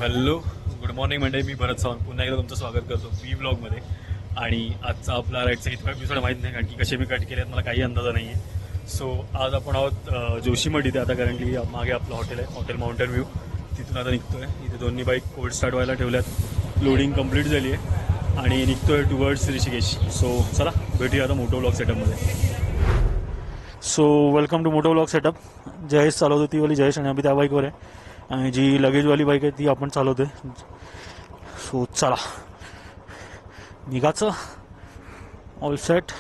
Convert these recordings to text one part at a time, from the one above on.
Hello good morning मंडळी. मी भरत सावंत पुन्हा एकदा तुमचं स्वागत करतो व्ही ब्लॉगमध्ये. आणि आजचा आपला राईडचा कितवा एपिसोड माहीत नाही, कारण की कसे मी कट केले मला काही अंदाजा नाही आहे. सो आज आपण आहोत जोशीमठ इथे. आता करंटली मागे आपलं हॉटेल आहे, हॉटेल माउंटेन व्ह्यू. तिथून आता निघतोय. इथे दोन्ही बाईक कोल्ड स्टार्ट व्हायला ठेवल्यात. लोडिंग कंप्लीट झाली आहे आणि निघतोय टुवर्ड्स ऋषिकेश. सो चला भेटूया आता मोटो ब्लॉग सेटअपमध्ये. So welcome to moto blog setup. Jayesh चालवतो ती वाली जयेश, आणि आम्ही त्या बाईकवर आहे. आणि जी लगेजवाली बाईक आहे ती आपण चालवतोय. सो चला निघाचं. All set.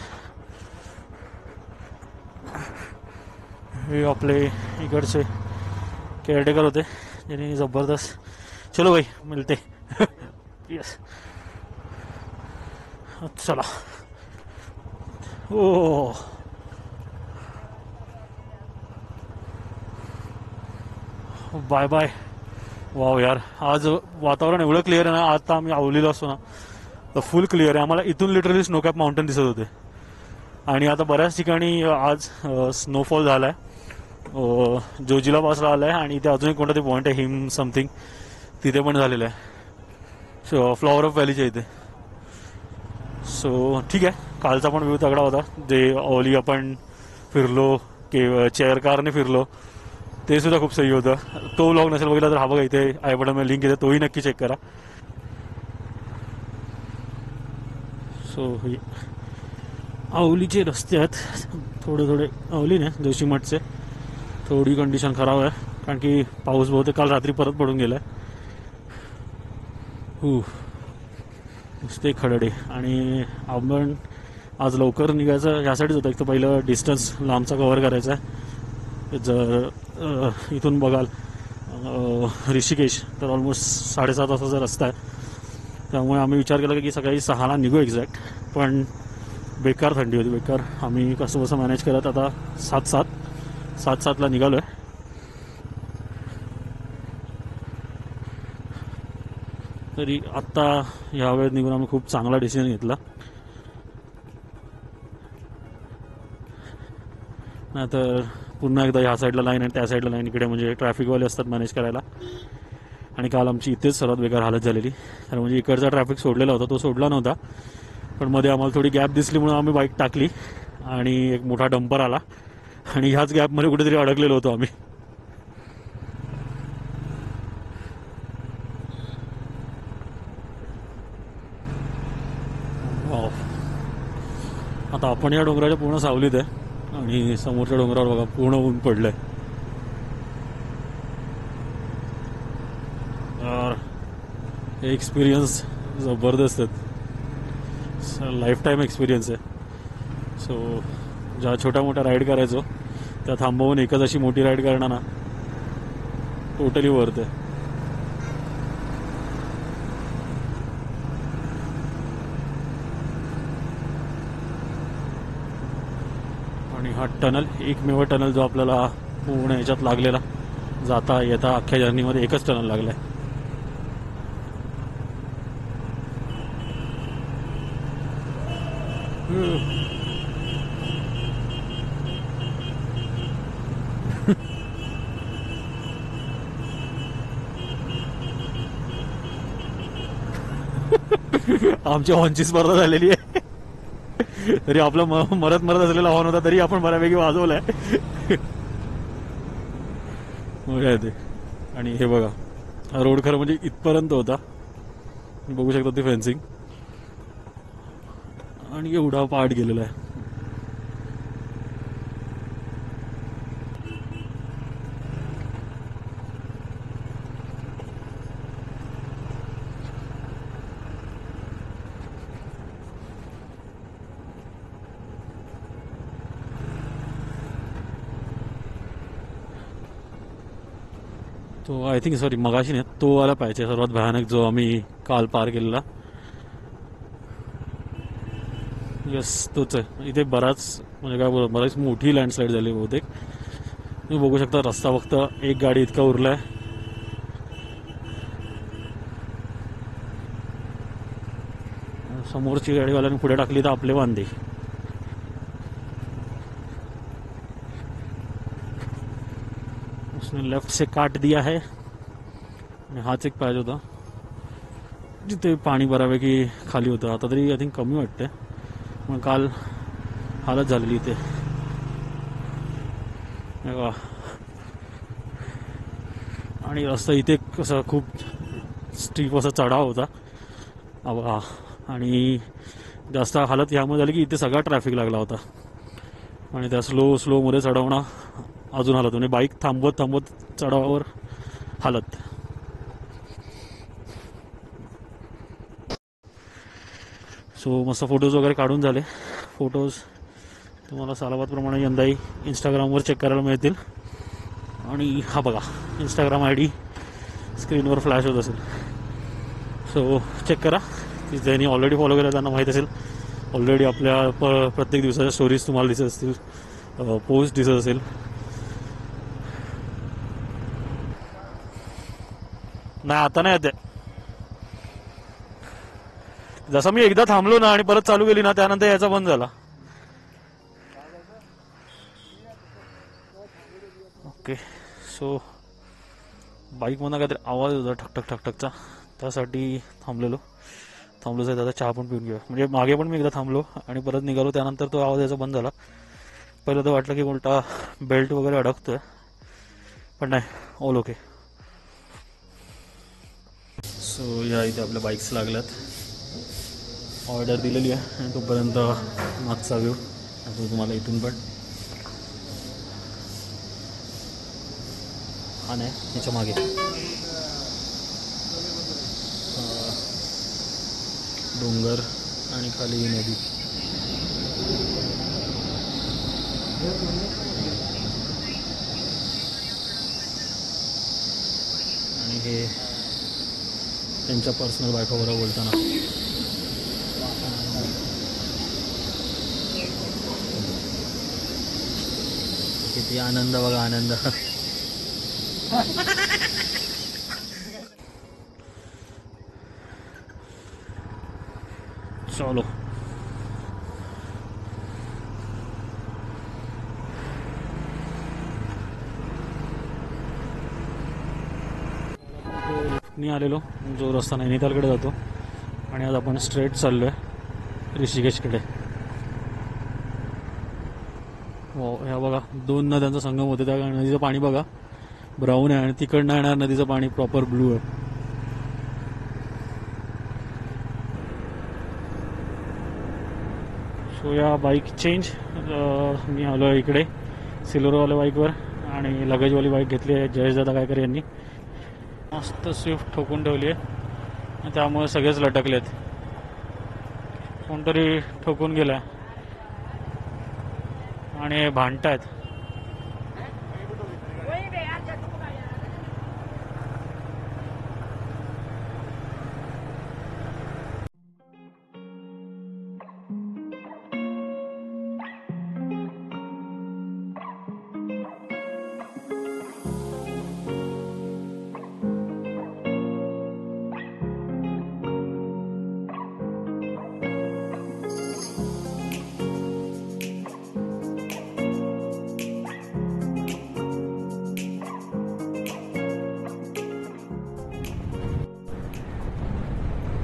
हे आपले इकडचे केअरटेकर होते ज्यांनी जबरदस्त. चलो भाई मिलते. यस चला. ओ बाय बाय. वाव यार, आज वातावरण एवढं क्लिअर आहे ना. आता आम्ही आवलीला असतो ना तर फुल क्लिअर आहे. आम्हाला इथून लिटरली स्नोकॅप माउंटेन दिसत होते. आणि आता बऱ्याच ठिकाणी आज स्नोफॉल झाला आहे. जोजिला पासला आला आहे आणि इथे अजून एक कोणता ते पॉईंट आहे हिम समथिंग, तिथे पण झालेलं आहे. सो फ्लॉवर ऑफ व्हॅलीच्या इथे. सो ठीक आहे, कालचा पण व्ह्यू तगडा होता. जे आवली आपण फिरलो चेअर कारने फिरलो ते सुद्धा खूप सही होतं. तो व्लॉग नसेल बघितला तर हा बघा इथे आय बटनमध्ये लिंक येते, तोही नक्की चेक करा. सो आवलीचे रस्ते आहेत थोडे आवली नाही जोशीमठचे. थोडी कंडिशन खराब आहे कारण की पाऊस बहुतेक काल रात्री परत पडून गेलाय. नुसते खडडे. आणि आपण आज लवकर निघायचं यासाठीच होतं. एक तर पहिलं डिस्टन्स लांबचा कव्हर करायचा आहे. जर इथून बघाल ऋषिकेश तर ऑलमोस्ट 7.5 तासाचा रस्ता आहे. त्यामुळे आम्ही विचार केला की सकाळी 6ला निघू एक्झॅक्ट. पण बेकार थंडी होती, बेकार. आम्ही कसं बसं मॅनेज करत आता 7:07ला निघालो आहे. तरी आत्ता ह्या वेळेत निघून आम्ही खूप चांगला डिसिजन घेतला. नाहीतर पुन्हा एकदा ह्या साईडला लाईन आणि त्या साईडला लाईन, इकडे म्हणजे ट्रॅफिकवाले असतात मॅनेज करायला. आणि काल आमची इथेच सर्वात बेकार हालत झालेली. तर म्हणजे इकडचा ट्रॅफिक सोडलेला होता, तो सोडला नव्हता. पण मध्ये आम्हाला थोडी गॅप दिसली म्हणून आम्ही बाईक टाकली आणि एक मोठा डंपर आला आणि ह्याच गॅपमध्ये कुठेतरी अडकलेलो होतो आम्ही. आता आपण या डोंगराच्या पूर्ण सावलीत आहे आणि समोरच्या डोंगरावर बघा पूर्ण ऊन पडलंय. हे एक्सपिरियन्स जबरदस्त आहेत. लाईफ टाईम एक्सपिरियन्स आहे. सो ज्या छोट्या मोठ्या राईड करायचो त्या थांबवून एकच अशी मोठी राईड करणं ना टोटली वर्थ आहे. आणि हा टनल एकमेव टनल जो आपल्याला पूर्ण ह्याच्यात लागलेला, जाता येता अख्ख्या जर्नीमध्ये एकच टनल लागलाय. आमच्या हॉर्नची स्पर्धा झालेली आहे. तरी आपला मरत असलेला हॉर्न होता तरी आपण बऱ्यापैकी वाजवलाय. मजा येते. आणि हे बघा हा रोड खरं म्हणजे इथपर्यंत होता, बघू शकता ते फेन्सिंग, आणि एवढा पार्ट गेलेला आहे. तो आय थिंक सॉरी मगाशी नाही, तो वाला पाहिजे सर्वात भयानक जो आम्ही काल पार केलेला. यस तोच आहे. इथे बराच म्हणजे काय बराच मोठी लँडस्लाईड झाली बहुतेक. तुम्ही बघू शकता रस्ता फक्त एक गाडी इतका उरलाय. समोरची गाडीवाल्याने पुढे टाकली तर आपले वांदे. उसने लेफ्ट से काट दिया है. आणि हाच एक पॅच होता जिथे पाणी बऱ्यापैकी खाली होतं. आता तरी आय थिंक कमी वाटतंय, मग काल हालत झालेली इथे. आणि रस्ता इथे कसं खूप स्टीप असा चढाव होता हा. आणि जास्त हालत ह्यामुळे झाली की इथे सगळा ट्रॅफिक लागला होता आणि त्या स्लो मध्ये चढवणं अजून हालत. म्हणजे बाईक थांबवत थांबवत चढावावर हालत. सो मस्त फोटोज वगैरे काढून झाले. फोटोज तुम्हाला सालाबादप्रमाणे यंदाही इंस्टाग्रामवर चेक करायला मिळतील. आणि हा बघा इंस्टाग्राम आय डी स्क्रीनवर फ्लॅश होत असेल, सो चेक करा. ज्यांनी ऑलरेडी फॉलो केलं त्यांना माहीत असेल. ऑलरेडी आपल्या प्रत्येक दिवसाच्या स्टोरीज तुम्हाला दिसत असतील, पोस्ट दिसत असेल. नाही आता नाही येते. जसं मी एकदा थांबलो ना आणि परत चालू केली ना त्यानंतर याचा बंद झाला. ओके, सो बाईकमधनं काहीतरी आवाज होता ठकठक ठकठकचा, त्यासाठी थांबलोच आहे. आता चहा पण पिऊन घेऊया. म्हणजे मागे पण मी एकदा थांबलो आणि परत निघालो, त्यानंतर तो आवाज याचा बंद झाला. पहिलं तर वाटलं की उलटा बेल्ट वगैरे अडकतोय, पण नाही, ऑल ओके. सो या इथे आपल्या बाईक्स लागल्यात. ऑर्डर दिलेली आहे आणि तोपर्यंत मागचा व्ह्यू आता तुम्हाला इथून पण. हा नाही, याच्या मागे डोंगर आणि खाली नदी. आणि हे त्यांच्या पर्सनल बायकोबरोबर बोलताना. किती आनंद बघा, आनंद. चलो मी आलेलो जो रस्ता नैनितालकडे जातो आणि आज आपण स्ट्रेट चाललो आहे ऋषिकेशकडे. हो, ह्या बघा दोन नद्यांचा संगम होते. त्या नदीचं पाणी बघा ब्राऊन आहे आणि तिकडनं येणार नदीचं पाणी प्रॉपर ब्लू आहे. सो या बाईक चेंज. मी आलो आहे इकडे सिल्वरवाल्या बाईकवर आणि लगेजवाली बाईक घेतली आहे जयेशदादा कायकर यांनी. मस्त स्विफ्ट ठोकून ठेवली आहे, त्यामुळे सगळेच लटकलेत. कोणतरी ठोकून गेलाय आणि भांडतायत.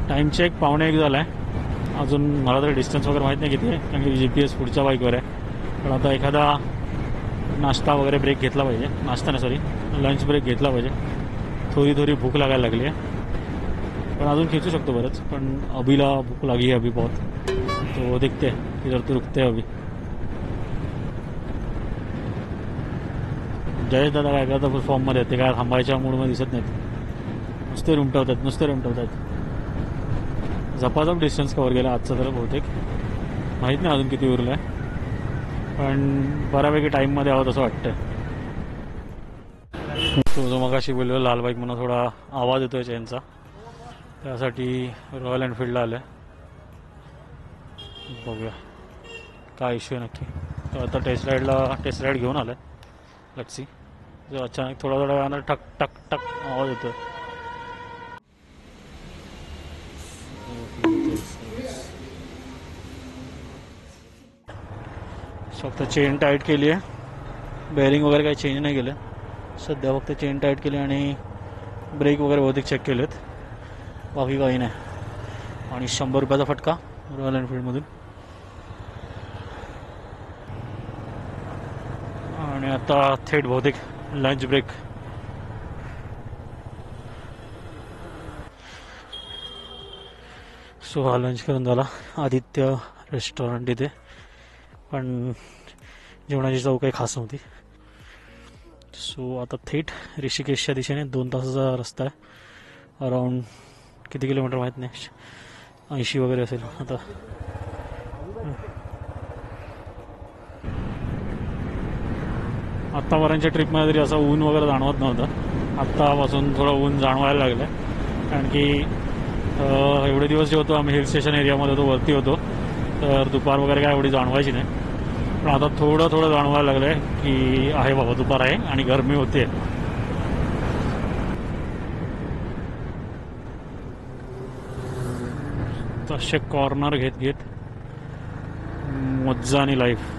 टाईम चेक 1:45 झाला आहे. अजून मला तर डिस्टन्स वगैरे माहीत नाही किती आहे, कारण की GPS पुढच्या बाईकवर आहे. पण आता एखादा नाश्ता वगैरे ब्रेक घेतला पाहिजे. नाश्ता नाही, सॉरी, लंच ब्रेक घेतला पाहिजे. थोडी भूक लागायला लागली आहे, पण अजून खेचू शकतो बरंच. पण अभिला भूक लागी है अभी बहुत, तो दिखते इधर तो रुकते अभी. जयेश दादा काय करता फॉर्ममध्ये ते काय थांबायच्या मूडमध्ये दिसत नाहीत. नुसते रुमटवतात. झपाझप डिस्टन्स कव्हर केला आजचा तर बहुतेक. माहीत नाही अजून किती उरलं आहे, पण बऱ्यापैकी टाईममध्ये आहोत असं वाटतं. तो जो मगाशी बोललो लाल बाईक म्हणून थोडा आवाज येतोय चेनचा, त्यासाठी रॉयल एनफिल्डला आलं आहे. बघूया काय इश्यू आहे नक्की. तो आता टेस्ट राईड घेऊन आला आहे. Let's see. जो अचानक थोडा वेळानं ठक टक टक आवाज येतोय. फक्त चेन टाईट केली आहे, बेअरिंग वगैरे काही चेंज नाही केलं सध्या. फक्त चेन टाईट केली आणि ब्रेक वगैरे बहुतेक चेक केलेत, बाकी काही नाही. आणि 100 रुपयाचा फटका रॉयल एनफिल्डमधून. आणि आता थेट बहुतेक लंच ब्रेक. सो हा लंच करून झाला. आदित्य रेस्टॉरंट इथे, पण जेवणाची चव काही खास नव्हती. सो आता थेट ऋषिकेशच्या दिशेने 2 तासाचा रस्ता आहे. अराऊंड किती किलोमीटर माहीत नाही, 80 वगैरे असेल. आता आत्तापर्यंतच्या ट्रिपमध्ये तरी असं ऊन वगैरे जाणवत नव्हतं. आत्तापासून थोडं ऊन जाणवायला लागलं आहे, कारण की एवढे दिवस जे होतो आम्ही हिल स्टेशन एरियामध्ये होतो, वरती होतो, तर दुपार वगैरे काय एवढी जाणवायची नाही. पण आता थोडं थोडं जाणवायला लागलं आहे की आहे बाबा दुपार आहे आणि गरमी होते. तसे कॉर्नर घेत घेत मज्जा आणि लाईफ.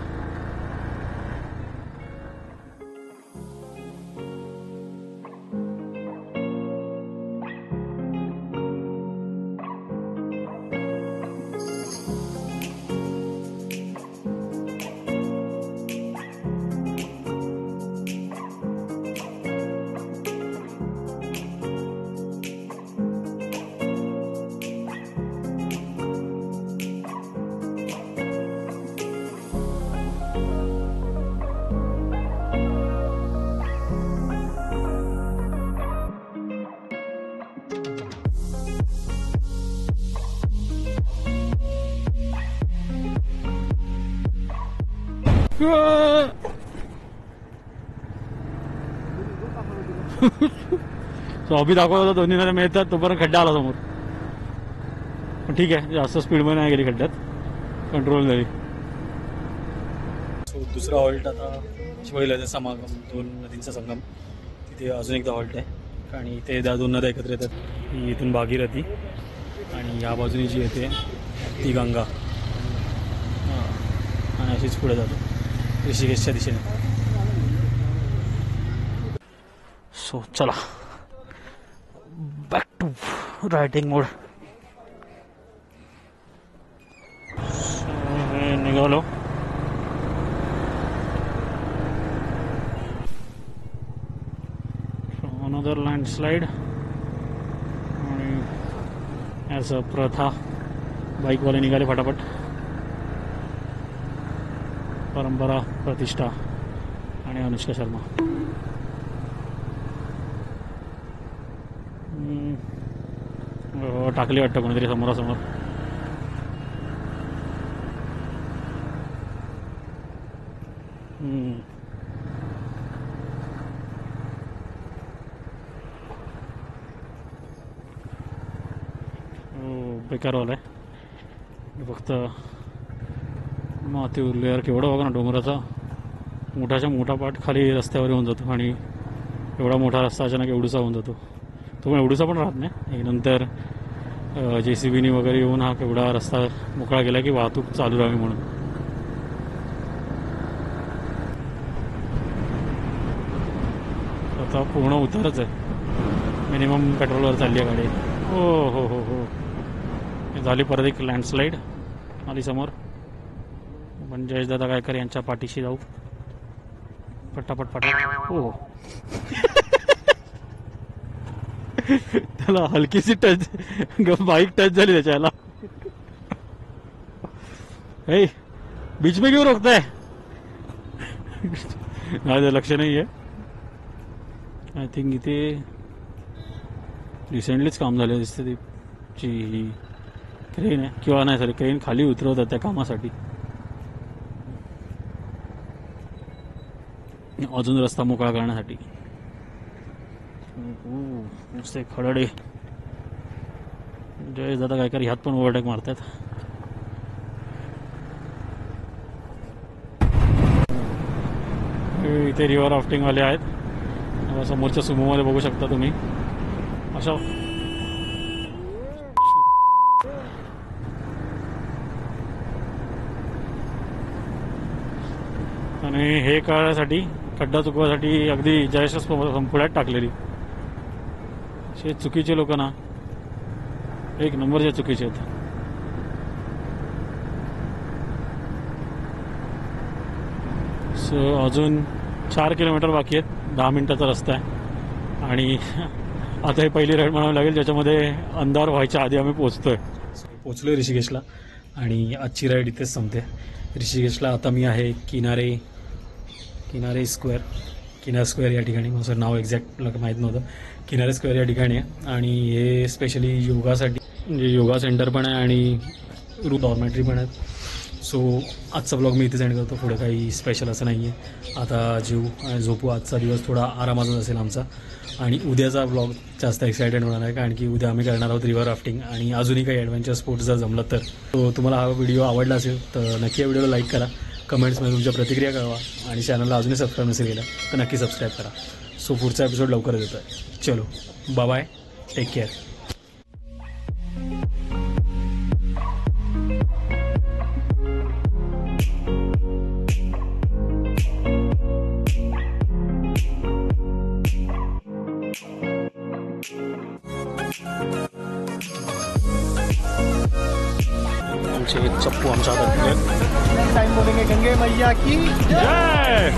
सो अभि दाखवत होता दोन्ही नद्या मिळतात, तोपर्यंत खड्डा आला समोर. पण ठीक आहे, जास्त स्पीडमध्ये नाही गेली खड्ड्यात, कंट्रोल झाली. सो दुसरा हॉल्ट आता शिवाजीला समागम, 2 नदींचा संगम. तिथे अजून एकदा हॉल्ट आहे आणि इथे 2 नद्या एकत्र येतात. ही इथून भागीरथी आणि या बाजूने जी येते ती गंगा. आणि अशीच पुढे जातो ऋषिकेशच्या दिशेने. सो चला बॅक टू रायटिंग मोड. निघालो. Another landslide. आणि ॲज अ प्रथा बाईकवाले निघाले फटाफट. परंपरा, प्रतिष्ठा आणि अनुष्का शर्मा. टाकली वाटतं कोणीतरी समोरासमोर. बेकारवाला आहे. फक्त माती उरली यार. केवढं बघा ना डोंगराचा मोठाच्या मोठा पाठ खाली रस्त्यावर येऊन जातो आणि एवढा मोठा रस्ता अचानक एवढूसा होऊन जातो. तो पण एवढूसा पण राहत नाही. नंतर JCBनी वगैरे येऊन हा केवढा रस्ता मोकळा केला की वाहतूक चालू राहावी म्हणून. आता पूर्ण उतारच आहे. मिनिमम पेट्रोलवर चालली आहे गाडी. हो हो हो हो. झाली परत एक लँडस्लाईड आली समोर. पण जयेशदादा गायकर यांच्या पाठीशी जाऊ पटापट पटापट. हो त्याला हलकीशी टच, बाईक टच झाली त्याच्याला. हे बीच में क्यों रोकता है? माझं लक्ष नाही आहे. आय थिंक इथे रिसेंटलीच काम झालं दिसते. ती ही क्रेन आहे किंवा नाही, सॉरी क्रेन खाली उतरवतात त्या कामासाठी. अजून रस्ता मोकळा करण्यासाठी. नुसते खडडे. जयेश दादा गायकर ह्यात पण ओव्हरटेक मारतात. इथे रिव्हर राफ्टिंगवाले आहेत. समोरच्या सुमोमध्ये बघू शकता तुम्ही. अशा आणि हे करण्यासाठी, खड्डा चुकवायसाठी अगदी जयेशच पुढ्यात टाकलेली. हे चुकीचे लोक ना एक नंबरचे चुकीचे आहेत. सो अजून 4 किलोमीटर बाकी आहेत. 10 मिनिटाचा रस्ता आहे आणि आता ही पहिली राईड म्हणावी लागेल ज्याच्यामध्ये अंधार व्हायच्या आधी आम्ही पोचलोय ऋषिकेशला आणि आजची राईड इथेच संपते. ऋषिकेशला आता मी आहे किनारे स्क्वेअर या ठिकाणी. माझं नाव एक्झॅक्ट माहीत नव्हतं. किनारे स्क्वेअर या ठिकाणी आहे आणि हे स्पेशली योगासाठी म्हणजे योगा सेंटर पण आहे आणि डॉर्मेटरी पण आहेत. सो आजचा ब्लॉग मी इथे सेंड करतो. पुढे काही स्पेशल असं नाही आहे. आता झोपू. आजचा दिवस थोडा आरामाचाच असेल आमचा आणि उद्याचा ब्लॉग जास्त एक्सायटेड होणार आहे कारण की उद्या आम्ही करणार आहोत रिव्हर राफ्टिंग आणि अजूनही काही ॲडव्हेंचर स्पोर्ट्स जर जमलं तर. तो तुम्हाला हा व्हिडिओ आवडला असेल तर नक्की या व्हिडिओला लाईक करा, कमेंट्समध्ये तुमच्या प्रतिक्रिया कळवा आणि चॅनलला अजूनही सबस्क्राईब नसेल केलं तर नक्की सबस्क्राईब करा. सो पुढचा एपिसोड लवकरच येतो आहे. चलो बाय, टेक केअर. आमचे चप्पू आमच्या हातात टाइम बोलेंगे गंगे मैया की जय.